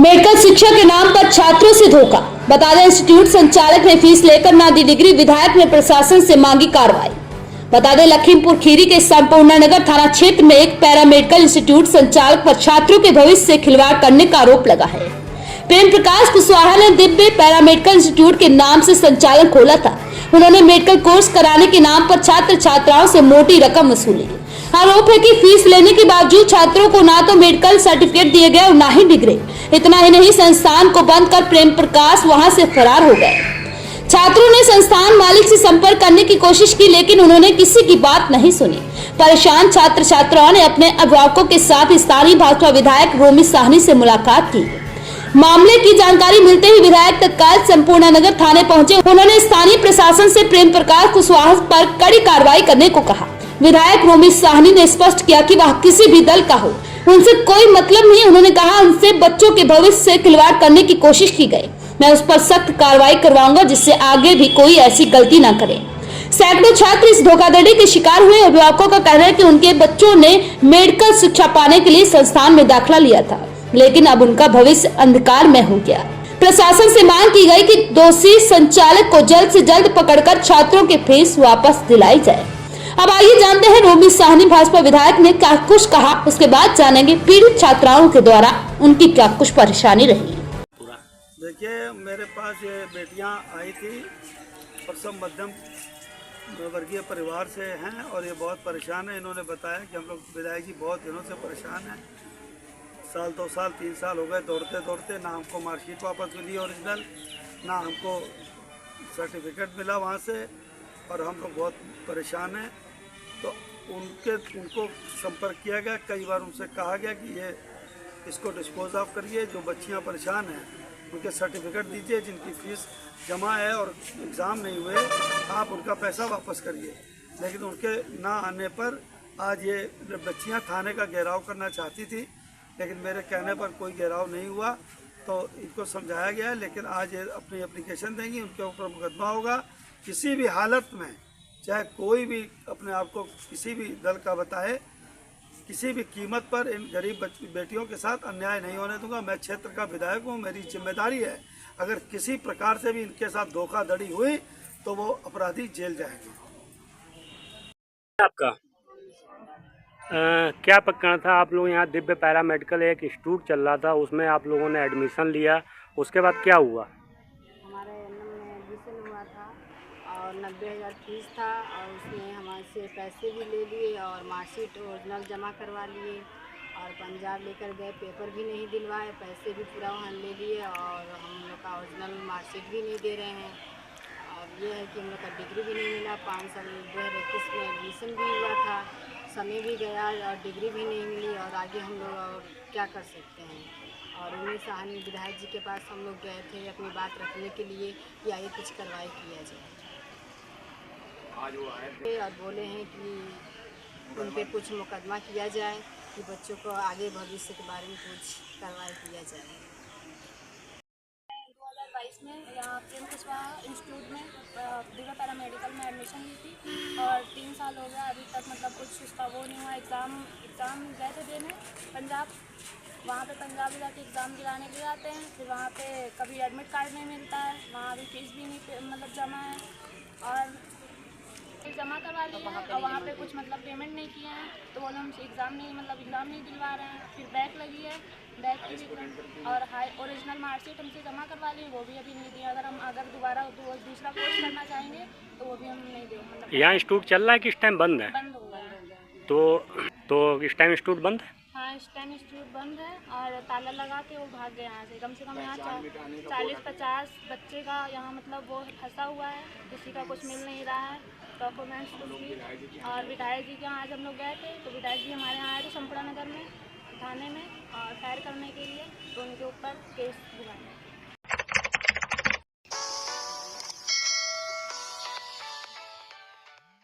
Medical शिक्षा के नाम पर छात्रों से धोखा। बता दें, इंस्टीट्यूट संचालक ने फीस लेकर ना दी डिग्री, विधायक ने प्रशासन से मांगी कार्रवाई। बता दें, लखीमपुर खीरी के संपूर्ण नगर थाना क्षेत्र में एक पैरामेडिकल इंस्टीट्यूट संचालक पर छात्रों के भविष्य से खिलवाड़ करने का आरोप लगा है। प्रेम प्रकाश कुशवाहा ने दिव्य पैरामेडिकल इंस्टीट्यूट के नाम से संचालन खोला था। उन्होंने मेडिकल कोर्स कराने के नाम पर छात्र छात्राओं से मोटी रकम वसूली। आरोप है कि फीस लेने के बावजूद छात्रों को ना तो मेडिकल सर्टिफिकेट दिए गए और ना ही डिग्री। इतना ही नहीं, संस्थान को बंद कर प्रेम प्रकाश वहां से फरार हो गए। छात्रों ने संस्थान मालिक से संपर्क करने की कोशिश की, लेकिन उन्होंने किसी की बात नहीं सुनी। परेशान छात्र छात्राओं ने अपने अभिभावकों के साथ स्थानीय भाजपा विधायक रोमी साहनी से मुलाकात की। मामले की जानकारी मिलते ही विधायक तत्काल संपूर्ण नगर थाने पहुंचे। उन्होंने स्थानीय प्रशासन से प्रेम प्रकाश कुशवाहा पर कड़ी कार्रवाई करने को कहा। विधायक रोमी साहनी ने स्पष्ट किया कि वह किसी भी दल का हो, उनसे कोई मतलब नहीं। उन्होंने कहा, उनसे बच्चों के भविष्य से खिलवाड़ करने की कोशिश की गई। मैं उस पर सख्त कार्रवाई करवाऊंगा, जिससे आगे भी कोई ऐसी गलती न करे। सैकड़ों छात्र इस धोखाधड़ी के शिकार हुए। अभिभावकों का कहना है कि उनके बच्चों ने मेडिकल शिक्षा पाने के लिए संस्थान में दाखिला लिया था, लेकिन अब उनका भविष्य अंधकार में हो गया। प्रशासन से मांग की गई कि दोषी संचालक को जल्द से जल्द पकड़कर छात्रों के फीस वापस दिलाई जाए। अब आइए जानते हैं रोमी साहनी भाजपा विधायक ने क्या कुछ कहा, उसके बाद जानेंगे पीड़ित छात्राओं के द्वारा उनकी क्या कुछ परेशानी रही। देखिए, मेरे पास ये बेटियां आई थी और सब मध्यम वर्गीय परिवार से हैं और ये बहुत परेशान है। इन्होंने बताया कि हम लोग विधायक जी बहुत दिनों से परेशान हैं। साल 2 साल 3 साल हो गए दौड़ते दौड़ते, ना हमको मार्कशीट वापस मिली ओरिजिनल, ना हमको सर्टिफिकेट मिला वहाँ से, और हम लोग बहुत परेशान हैं। तो उनको संपर्क किया गया, कई बार उनसे कहा गया कि ये इसको डिस्पोज ऑफ करिए। जो बच्चियां परेशान हैं उनके सर्टिफिकेट दीजिए, जिनकी फ़ीस जमा है और एग्ज़ाम नहीं हुए, आप उनका पैसा वापस करिए। लेकिन उनके ना आने पर आज ये बच्चियां थाने का घेराव करना चाहती थी, लेकिन मेरे कहने पर कोई घेराव नहीं हुआ। तो इनको समझाया गया है, लेकिन आज ये अपनी एप्लीकेशन देंगी, उनके ऊपर मुकदमा होगा। किसी भी हालत में, चाहे कोई भी अपने आप को किसी भी दल का बताए, किसी भी कीमत पर इन गरीब बेटियों के साथ अन्याय नहीं होने दूंगा। मैं क्षेत्र का विधायक हूँ, मेरी जिम्मेदारी है। अगर किसी प्रकार से भी इनके साथ धोखाधड़ी हुई तो वो अपराधी जेल जाएंगे। आपका क्या प्रकरण था? आप लोग यहाँ दिव्य पैरामेडिकल एक इंस्टीट्यूट चल रहा था, उसमें आप लोगों ने एडमिशन लिया, उसके बाद क्या हुआ? हमारे में एडमिशन हुआ था और 90,000 फीस था, और उसने हमारे से पैसे भी ले लिए और मार्कशीट ओरिजिनल जमा करवा लिए, और पंजाब लेकर गए, पेपर भी नहीं दिलवाए, पैसे भी पूरा वहाँ ले लिए, और हम लोग का ओरिजिनल मार्कशीट भी नहीं दे रहे हैं। और ये है कि हम लोग का डिग्री भी नहीं मिला। 5 साल 2021 में एडमिशन भी हुआ था, समय भी गया और डिग्री भी नहीं मिली, और आगे हम लोग और क्या कर सकते हैं। और रोमी साहनी विधायक जी के पास हम लोग गए थे अपनी बात रखने के लिए कि आगे कुछ कार्रवाई किया जाए। आज वो आए थे और बोले हैं कि उन पर कुछ मुकदमा किया जाए, कि बच्चों को आगे भविष्य के बारे में कुछ कार्रवाई किया जाए। 2022 में यहाँ प्रेम कुशवाहा इंस्टीट्यूट में दिव्य पैरामेडिकल में एडमिशन ली थी, और 3 साल हो गया अभी तक मतलब कुछ उसका वो नहीं हुआ। एग्ज़ाम गए थे देने पंजाब, वहाँ पे पंजाब में जाके एग्ज़ाम दिलाने के लिए आते हैं, फिर वहाँ पे कभी एडमिट कार्ड नहीं मिलता है, वहाँ अभी फीस भी नहीं मतलब जमा है, और जमा करवा लिए हैं और वहाँ पे कुछ मतलब पेमेंट नहीं किए हैं, तो वो हम एग्ज़ाम नहीं दिलवा रहे हैं। फिर बैक लगी है, बैक की भी, और ओरिजिनल मार्कशीट हमसे जमा करवा ली, वो भी अभी नहीं दिया। अगर दोबारा दूसरा कोर्स करना चाहेंगे तो वो भी हम नहीं देंगे। मतलब यहाँ इंस्टीट्यूट चल रहा है कि इस टाइम बंद है? बंद हुआ है। तो इस टाइम इंस्टीट्यूट बंद है? हाँ, इस टाइम इंस्टीट्यूट बंद है, और ताला लगा के वो भाग गए यहाँ से। कम से कम यहाँ 40-50 बच्चे का यहाँ मतलब वो फंसा हुआ है, किसी का कुछ मिल नहीं रहा है डॉक्यूमेंट्स कुछ भी। और विधायक जी के यहाँ आज हम लोग गए थे, तो विधायक जी हमारे यहाँ आए थे संपूर्ण नगर में थाने में और फायर करने के लिए, तो उनके ऊपर केस दिलाया।